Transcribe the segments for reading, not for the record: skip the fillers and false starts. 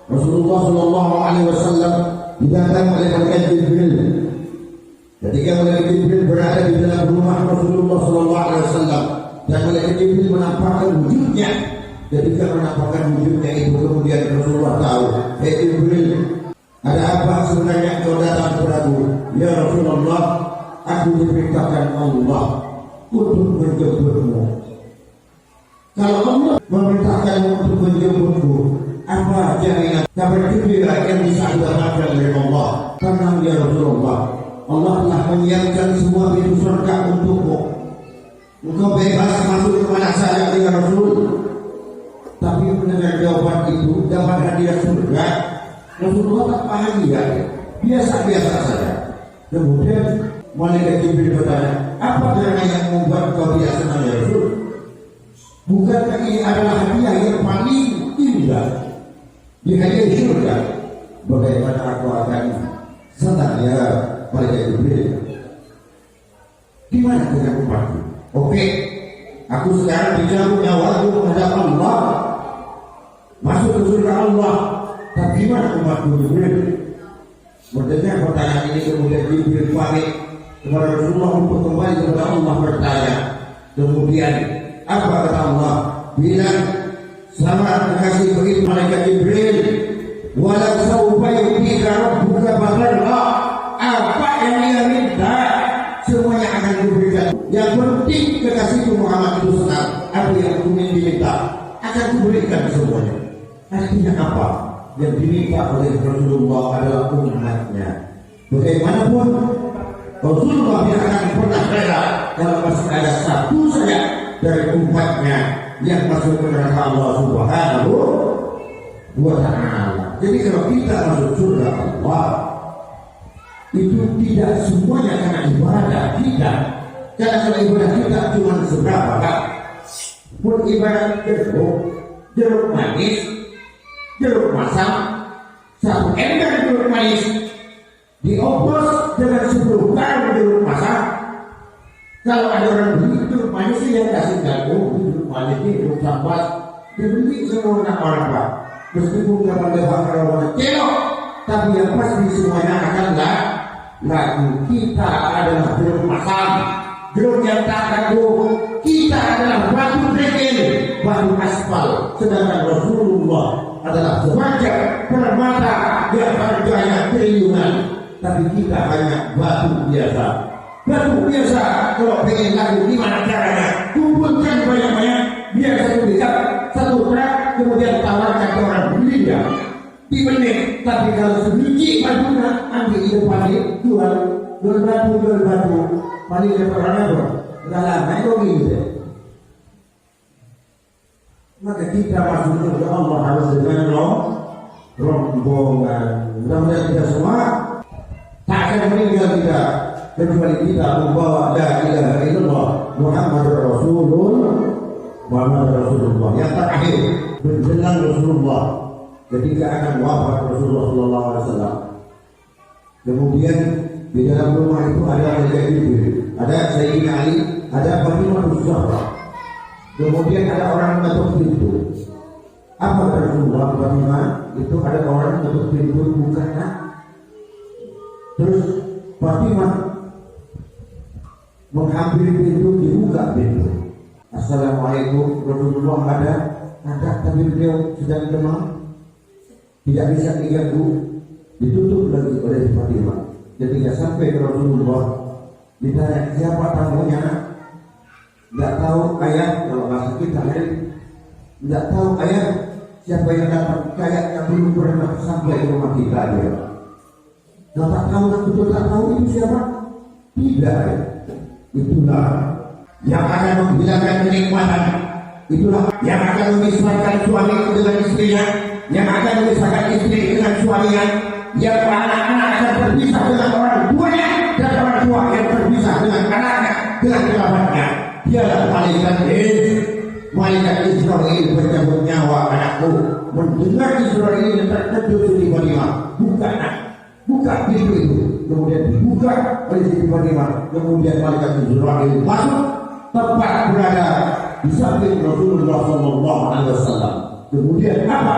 Rasulullah Shallallahu Alaihi Wasallam didatang oleh malaikat Jibril. Ketika malaikat Jibril berada di dalam rumah Rasulullah Shallallahu Alaihi Wasallam dan malaikat Jibril menampakkan wujudnya. Ketika menampakkan wujudnya itu kemudian Rasulullah tahu, "Hei Jibril, ada apa sebenarnya kau datang kepadaku?" "Ya Rasulullah, aku diperintahkan Allah untuk menjemputmu." Kalau Allah memerintahkanmu untuk menjemputku, apa jaminan kabar gembira yang bisa didapatkan dari Allah? Karena ya Rasulullah, Allah telah menyiapkan semua pintu surga untukmu. Engkau bebas masuk kepada saya ya Rasul. Tapi mendengar jawaban itu dapat hadiah surga, Rasulullah tak bahagia, biasa-biasa saja. Kemudian malaikat Jibril bertanya, "Apa karena yang membuat kau tidak senang ya Rasul? Bukankah ini adalah hadiah yang paling indah di hadiah surga? Bagaimana aku akan senang ya malaikat Jibril? Gimana dengan umatku? Oke, aku sekarang dicabut nyawaku menghadap Allah, masuk ke surga Allah. Tapi gimana umatku Jibril?" Mendengar pertanyaan ini kemudian Jibril pamit kepada Rasulullah untuk kembali kepada Allah bertanya. Kemudian apa kata Allah? Bilang, "Selamat kasih begitu malaikat Jibril. Walau saufa yu'tika rabbuka fatarda." Apa yang dia minta semuanya akan diberikan. Yang penting kekasihku Muhammad itu senang. Apa yang ingin diminta akan diberikan semuanya. Artinya apa? Yang diminta oleh Rasulullah adalah umatnya. Bagaimanapun Rasulullah tidak akan pernah rela kalau masih ada satu saja dari umatnya yang masuk ke neraka Allah Subhanahu wa Ta'ala. Jadi kalau kita masuk surga Allah, itu tidak semuanya karena ibadah kita. Karena kalau ibadah kita cuma seberapa kan? Pun ibadah jeruk manis, jeruk masam, satu ember jeruk manis dioplos dengan 10 karung jeruk masam. Kalau ada orang beli jeruk manis yang kasih jagung, jeruk manis ini jeruk sambat, dibeli semua orang Pak. Meskipun nggak pada bakar orang celok, tapi yang pasti semuanya akan laku. Kita adalah jeruk masam, jeruk yang tak laku. Kita adalah batu kerikil, batu aspal. Sedangkan Rasulullah adalah semacam permata yang harganya triliunan. Tapi kita hanya batu biasa. Batu biasa, kalau pengen laku gimana caranya? Kumpulkan banyak-banyak, biar satu dekat, satu truk, kemudian tawarkan ke orang beli ya. Di menit, tapi kalau sebiji batunya, ambil itu paling jual batu. Paling dapat orang apa? Enggak lama itu gitu. Maka kita masuk surga Allah harus dengan rombongan. Mudah-mudahan kita semua tak akan meninggal kita kecuali kita membawa la ilaha illallah Muhammadur Rasulullah. Yang terakhir menjelang Rasulullah ketika akan wafat Rasulullah Sallallahu Alaihi Wasallam. Kemudian di dalam rumah itu ada malaikat Jibril, ada Sayyidina Ali, ada Fatimah Zahra. Kemudian ada orang mengetuk pintu. Apa Rasulullah Fatimah? Itu ada orang mengetuk pintu, bukannya. Terus Fatimah menghampiri pintu, dibuka pintu. Assalamualaikum, Rasulullah ada, tapi beliau sedang demam, tidak bisa diganggu. Ditutup lagi oleh Fatimah. Ketika sampai ke Rasulullah, ditanya siapa tamunya, tidak tahu ayah, kalau bahasa kita tidak tahu ayah siapa yang datang, kayaknya belum pernah sampai ke rumah kita dia. Kalau tak tahu, betul tak tahu itu siapa? Tidak. Itulah yang akan menghilangkan kenikmatan. Itulah yang akan memisahkan suami dengan istrinya, yang akan memisahkan istri dengan suaminya, yang anak-anak akan berpisah dengan orang tuanya, dan orang tua yang berpisah dengan anaknya, dengan kerabatnya. Dialah malaikat Israel bercabut nyawa anakku. Mendengar Israel terkejut di Fatimah. Buka pintu itu. Kemudian dibuka oleh Siti Fatimah. Kemudian malaikat Israel masuk, tepat berada di samping Rasulullah Sallallahu Alaihi Wasallam. Kemudian apa?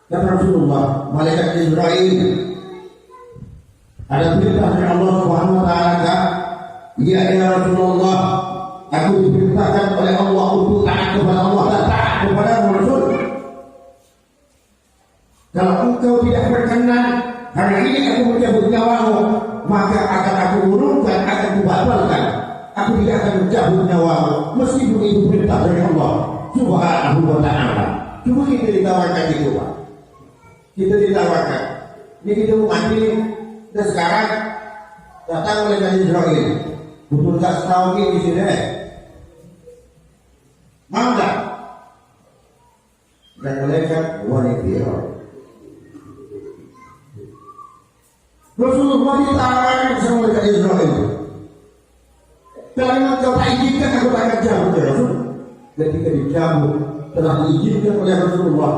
Kata Rasulullah, malaikat Israel ada perintah dari Allah Subhanahu wa taala, ya Rasulullah, aku diperintahkan oleh Allah untuk taat kepada Allah dan taat kepada Rasul. Kalau engkau tidak berkenan, hari ini aku mencabut nyawamu, maka akan aku urungkan, akan kubatalkan. Aku tidak akan mencabut nyawamu, meskipun itu perintah dari Allah Subhanahu wa taala. Cuma kita ditawarkan itu, Pak. Kita ditawarkan. Ini kita mau mati, dan sekarang datang malaikat Israel. Butuh tak setahun ini di sini. Mau tak? Dan malaikat wanita. Rasulullah ditawarkan bersama malaikat Israel. Kalau engkau tak izinkan, aku tak akan cabut ya Rasul. Ketika dicabut, telah diizinkan oleh Rasulullah.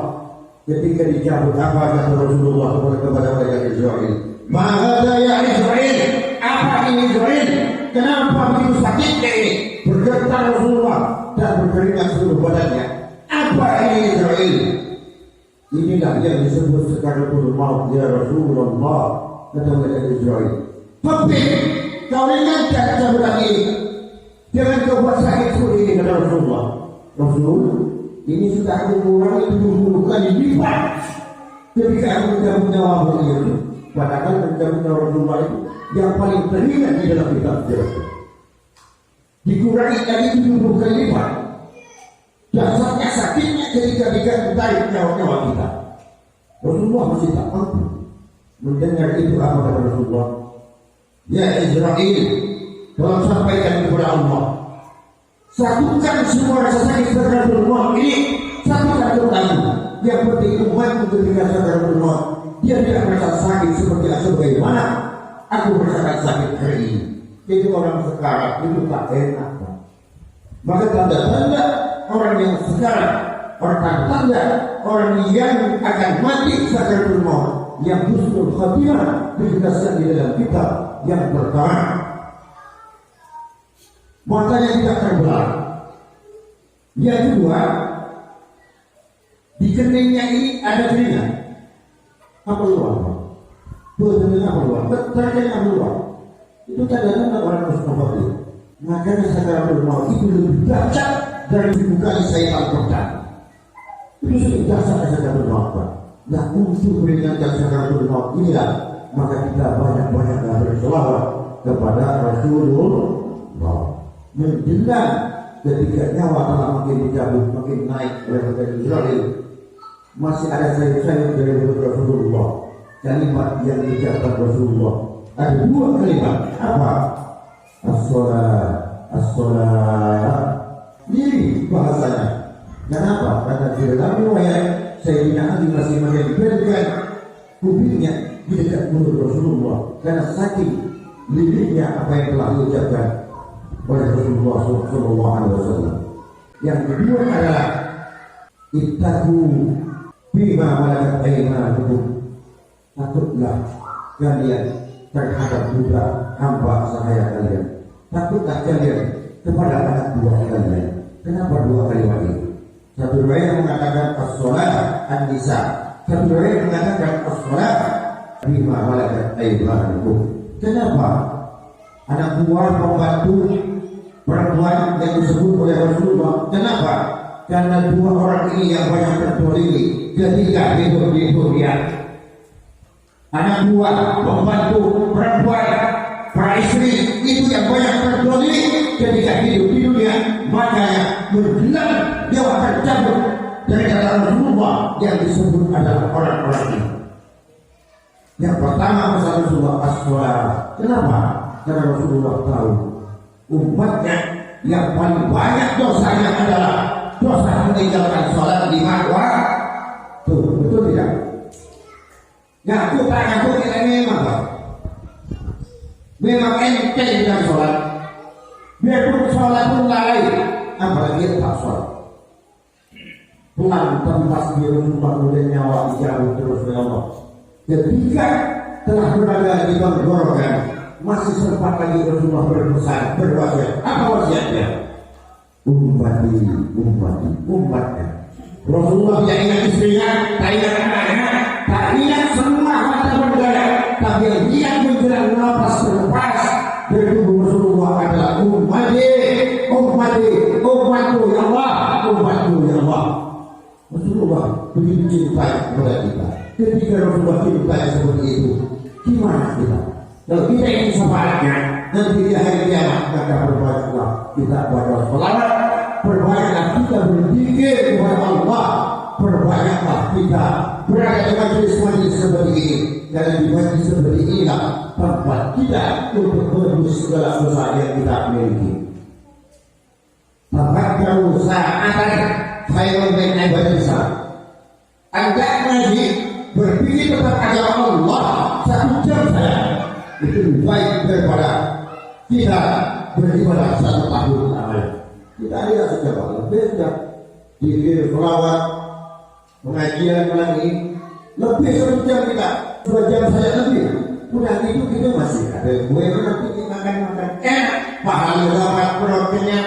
Ketika dicabut, apa kata Rasulullah kepada malaikat Israel? Mahada ya Israel, apa ini Israel? Kenapa begitu sakitnya ini? Bergetar Rasulullah dan berkeringat seluruh badannya. Apa ini Israel? Inilah yang disebut sekaratul maut ya Rasulullah, kata malaikat Israel. Tapi kau ingatkan cabutan ini, jangan kau buat sakit seperti ini, kata Rasulullah. Rasul, ini sudah aku mengurangi 70 kali lipat ketika aku mencabut nyawamu ini. Padahal mencabut nyawa Rasulullah itu yang paling teringat di dalam kitab sejarah. Dikurangi dari 70 kali lipat. Dasarnya sakitnya ketika ditarik nyawa kita. Rasulullah masih tak mampu mendengar itu. Apa kata Rasulullah? Ya Israel, tolong sampaikan kepada Allah, satukan semua rasa sakit sakaratul maut ini, satukan kepadamu. Yang penting umatku ketika sakaratul maut, dia tidak merasa sakit seperti sebagaimana aku merasakan sakit hari ini. Itu orang sekarang itu tak enak. Maka tanda-tanda orang yang sekarang, orang tanda orang yang akan mati sakaratul maut, yang husnul khatimah dijelaskan di dalam kitab yang pertama, matanya tidak terbelah. Yang kedua, di keningnya ini ada keringat. Apa luar? Betul apa luar? Terkena luar. Itu tanda-tanda orang mustahil. Makanya sakaratul maut itu lebih dahsyat dari dibukanya syaitan pertama. Itu sudah dahsyat sakaratul maut. Nah, untuk meringankan sakaratul maut inilah maka kita banyak-banyak berselawat kepada Rasulullah. Menjelang ketika nyawa telah makin dicabut, makin naik oleh malaikat Israel, masih ada sayap-sayap dari Rasulullah. Kalimat yang diucapkan Rasulullah ada dua kalimat. Apa? As-salat, as-salat. Ini bahasanya. Kenapa? Karena di dalam riwayat Sayyidina Ali masih menempelkan kupingnya di dekat mulut Rasulullah karena saking liriknya apa yang telah diucapkan oleh Rasulullah SAW. Yang kedua adalah ittaqu bima malakat aymanukum. Takutlah kalian terhadap budak hamba sahaya kalian. Takutlah kalian kepada anak buah kalian. Kenapa dua kalimat ini? Satu riwayat mengatakan as-salat an-nisa, satu riwayat mengatakan as-salat bima malakat aymanukum. Kenapa? Anak buah pembantu perempuan yang disebut oleh Rasulullah. Kenapa? Karena dua orang ini yang banyak tertolimi ketika hidup di dunia. Anak buah pembantu perempuan, para istri itu yang banyak tertolimi ketika hidup di dunia. Makanya menjelang nyawa tercabut dari kata Rasulullah yang disebut adalah orang-orang ini. Yang pertama masalah Rasulullah as-salat. Kenapa? Karena Rasulullah tahu umatnya yang paling banyak dosanya adalah dosa meninggalkan sholat di waktu. Tuh, betul tidak? Ngaku tak ngaku kita memang Pak. Memang ente dengan sholat. Biarpun sholat pun lalai, apalagi tak sholat. Pulang tempat di rumah kemudian nyawa dijauh terus oleh Allah. Ketika telah berada di tenggorokan, masih sempat lagi Rasulullah berpesan, berwasiat. Apa wasiatnya? Umatnya. Rasulullah tidak ingat istrinya, tak ingat anaknya, tak ingat semua harta benda, tapi yang dia menjelang nafas berlepas dari tubuh Rasulullah adalah umatku ya Allah, umatku ya Allah. Rasulullah begitu cinta kepada kita. Ketika Rasulullah cinta seperti itu, gimana kita? Kalau kita ingin syafaatnya nanti di hari kiamat, maka berbanyaklah kita baca selawat, berbanyaklah kita berzikir kepada Allah, berbanyaklah kita berada di majelis-majelis seperti ini. Dan di majelis seperti inilah tempat kita untuk menebus segala dosa yang kita miliki. Tafakkaru sa'atan khairun min ibadatis salat. Anda ngaji berpikir tentang agama Allah 1 jam saja itu lebih baik daripada kita beribadah 1 tahun lamanya. Kita lihat saja Pak, lebih sudah dikir selawat pengajian lagi lebih 1 jam kita 2 jam saja lebih. Udah itu kita masih ada gue nanti makan enak, pahala dapat proteinnya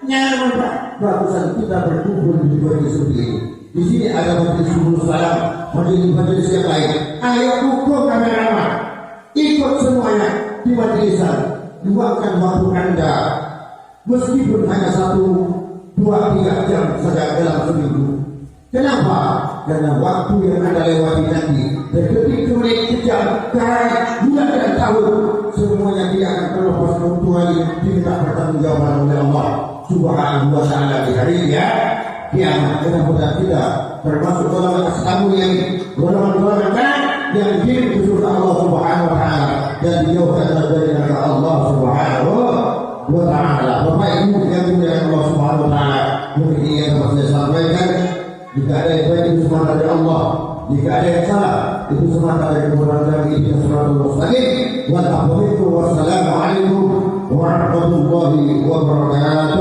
nyaman Pak. Bagusan kita berkumpul di majelis seperti ini. Di sini ada majelis Subul Salam, majelis yang lain. Ayo ukur kameraman, ikut semuanya di majelisan. Luangkan waktu Anda, meskipun hanya 1, 2, 3 jam saja dalam seminggu. Kenapa? Karena waktu yang Anda lewati nanti dari detik ke menit, jam, hari, bulan dan tahun, semuanya tidak akan terlepas kecuali diminta pertanggungjawaban oleh Allah Subhanahu wa ta'ala di hari kiamat. Mudah-mudahan kita termasuk golongan tamu yang golongan yang dikirim ke surga Allah Subhanahu wa ta'ala dan dijauhkan dari neraka Allah Subhanahu wa ta'ala. Bapak Ibu yang dimuliakan Allah Subhanahu wa ta'ala, mungkin ini yang dapat saya sampaikan. Jika ada yang baik itu semata dari Allah, jika ada yang salah itu semata dari kekurangan kami. Ini suratul mustaqim. Wassalamualaikum warahmatullahi wabarakatuh.